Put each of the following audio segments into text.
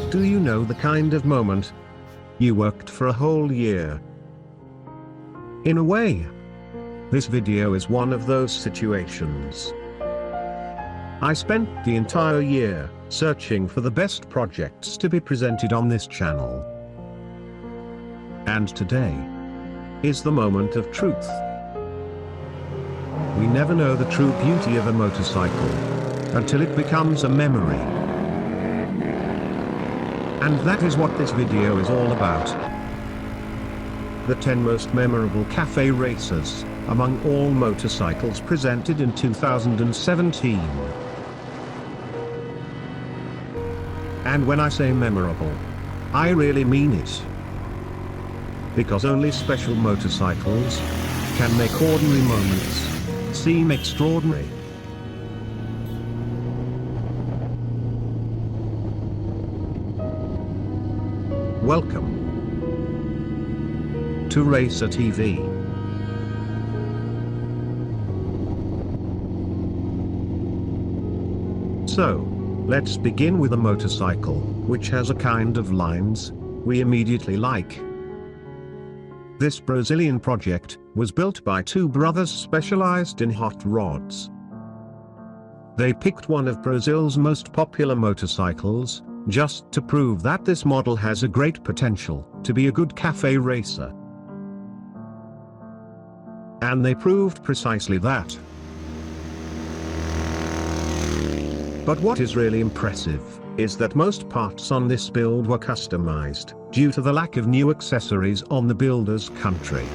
But do you know the kind of moment? You worked for a whole year. In a way, this video is one of those situations. I spent the entire year searching for the best projects to be presented on this channel. And today is the moment of truth. We never know the true beauty of a motorcycle until it becomes a memory. And that is what this video is all about. The 10 most memorable cafe racers among all motorcycles presented in 2017. And when I say memorable, I really mean it. Because only special motorcycles can make ordinary moments seem extraordinary. Welcome to Racer TV. So, let's begin with a motorcycle, which has a kind of lines we immediately like. This Brazilian project was built by two brothers specialized in hot rods. They picked one of Brazil's most popular motorcycles, just to prove that this model has a great potential to be a good cafe racer. And they proved precisely that. But what is really impressive is that most parts on this build were customized due to the lack of new accessories on the builder's country.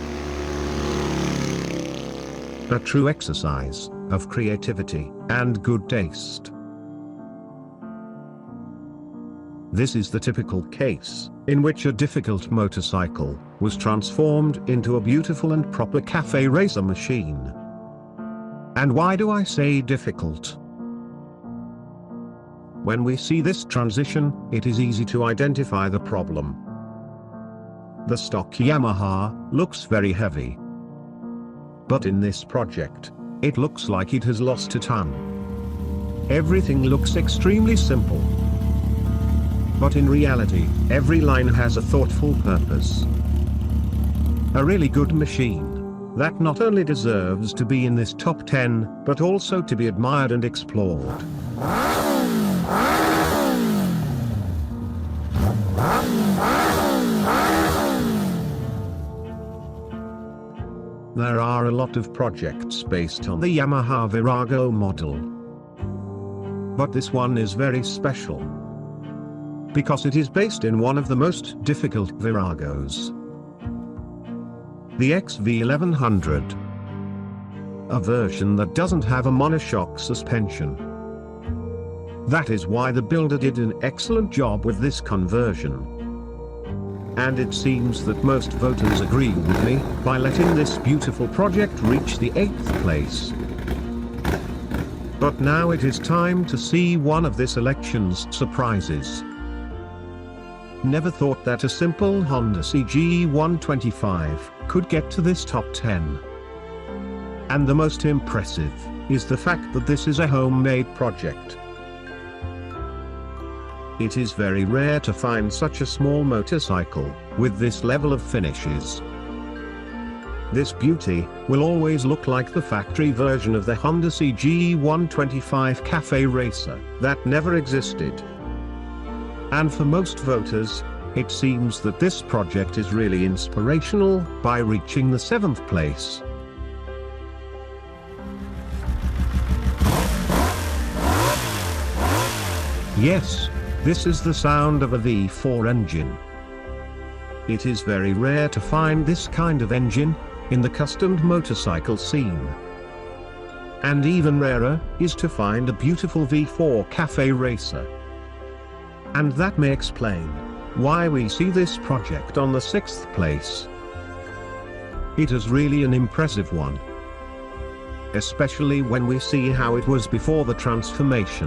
A true exercise of creativity and good taste. This is the typical case in which a difficult motorcycle was transformed into a beautiful and proper cafe racer machine. And why do I say difficult? When we see this transition, it is easy to identify the problem. The stock Yamaha looks very heavy. But in this project, it looks like it has lost a ton. Everything looks extremely simple. But in reality, every line has a thoughtful purpose. A really good machine that not only deserves to be in this top 10, but also to be admired and explored. There are a lot of projects based on the Yamaha Virago model. But this one is very special, because it is based in one of the most difficult Viragos. The XV1100. A version that doesn't have a monoshock suspension. That is why the builder did an excellent job with this conversion. And it seems that most voters agree with me by letting this beautiful project reach the 8th place. But now it is time to see one of this election's surprises. Never thought that a simple Honda CG125 could get to this top 10. And the most impressive is the fact that this is a homemade project. It is very rare to find such a small motorcycle with this level of finishes. This beauty will always look like the factory version of the Honda CG125 Cafe Racer that never existed. And for most voters, it seems that this project is really inspirational by reaching the 7th place. Yes, this is the sound of a V4 engine. It is very rare to find this kind of engine in the custom motorcycle scene. And even rarer is to find a beautiful V4 cafe racer. And that may explain why we see this project on the 6th place. It is really an impressive one, especially when we see how it was before the transformation.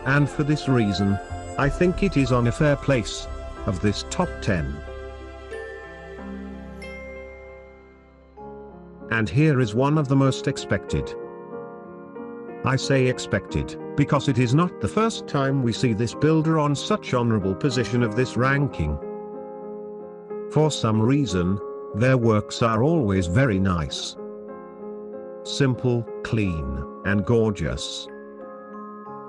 And for this reason, I think it is on a fair place of this top 10. And here is one of the most expected. I say expected, because it is not the first time we see this builder on such honorable position of this ranking. For some reason, their works are always very nice. Simple, clean, and gorgeous.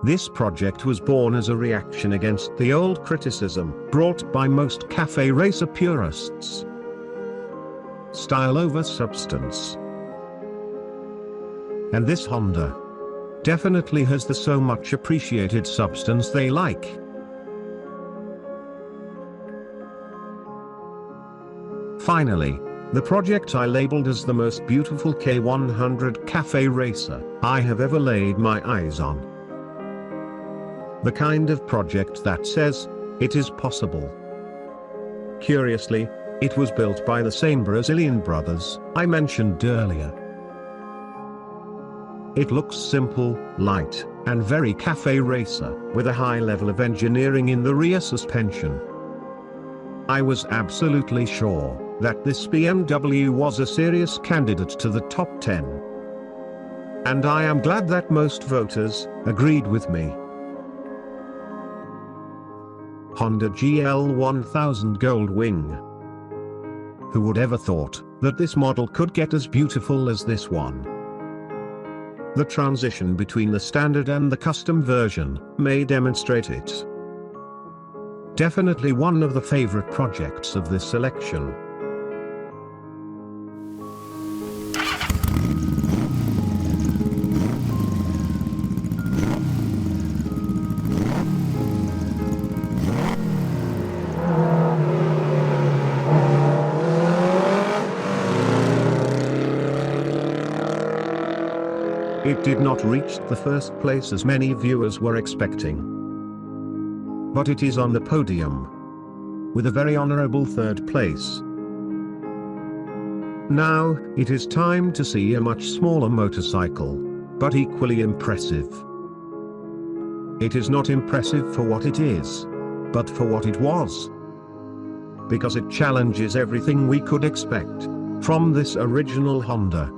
This project was born as a reaction against the old criticism brought by most cafe racer purists. Style over substance. And this Honda definitely has the so much appreciated substance they like. Finally, the project I labeled as the most beautiful K100 cafe racer I have ever laid my eyes on. The kind of project that says, it is possible. Curiously, it was built by the same Brazilian brothers I mentioned earlier. It looks simple, light, and very cafe racer, with a high level of engineering in the rear suspension. I was absolutely sure that this BMW was a serious candidate to the top 10. And I am glad that most voters agreed with me. Honda GL 1000 Goldwing. Who would ever thought that this model could get as beautiful as this one? The transition between the standard and the custom version may demonstrate it. Definitely one of the favorite projects of this selection. It did not reach the first place as many viewers were expecting. But it is on the podium, with a very honorable third place. Now, it is time to see a much smaller motorcycle, but equally impressive. It is not impressive for what it is, but for what it was. Because it challenges everything we could expect from this original Honda.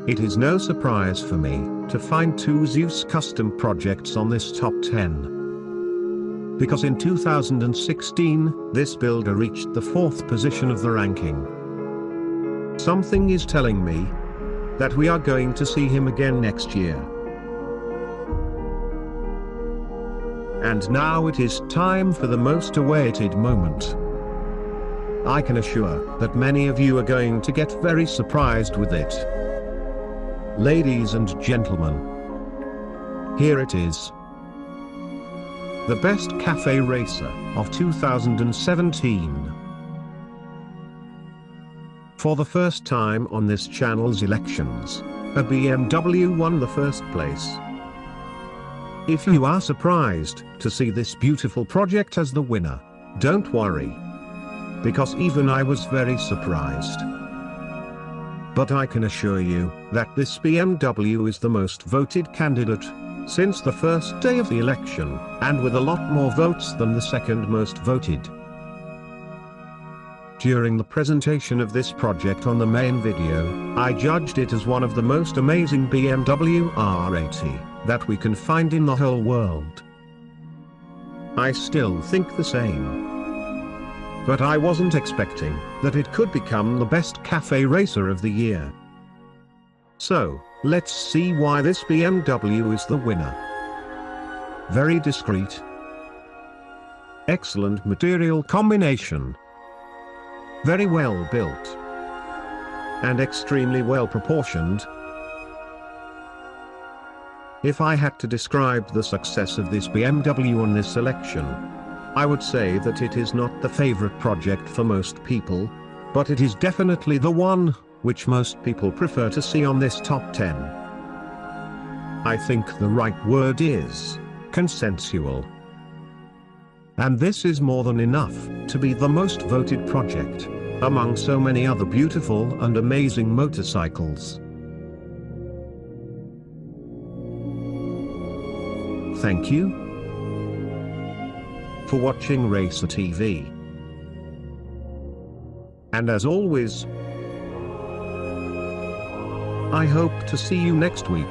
It is no surprise for me to find two Zeus custom projects on this top 10. Because in 2016, this builder reached the 4th position of the ranking. Something is telling me that we are going to see him again next year. And now it is time for the most awaited moment. I can assure that many of you are going to get very surprised with it. Ladies and gentlemen, here it is. The best cafe racer of 2017. For the first time on this channel's elections, a BMW won the first place. If you are surprised to see this beautiful project as the winner, don't worry. Because even I was very surprised. But I can assure you that this BMW is the most voted candidate since the first day of the election, and with a lot more votes than the second most voted. During the presentation of this project on the main video, I judged it as one of the most amazing BMW R80 that we can find in the whole world. I still think the same. But I wasn't expecting that it could become the best cafe racer of the year. So, let's see why this BMW is the winner. Very discreet. Excellent material combination. Very well built. And extremely well proportioned. If I had to describe the success of this BMW on this selection, I would say that it is not the favorite project for most people, but it is definitely the one which most people prefer to see on this top 10. I think the right word is consensual. And this is more than enough to be the most voted project among so many other beautiful and amazing motorcycles. Thank you for watching Racer TV. And as always, I hope to see you next week.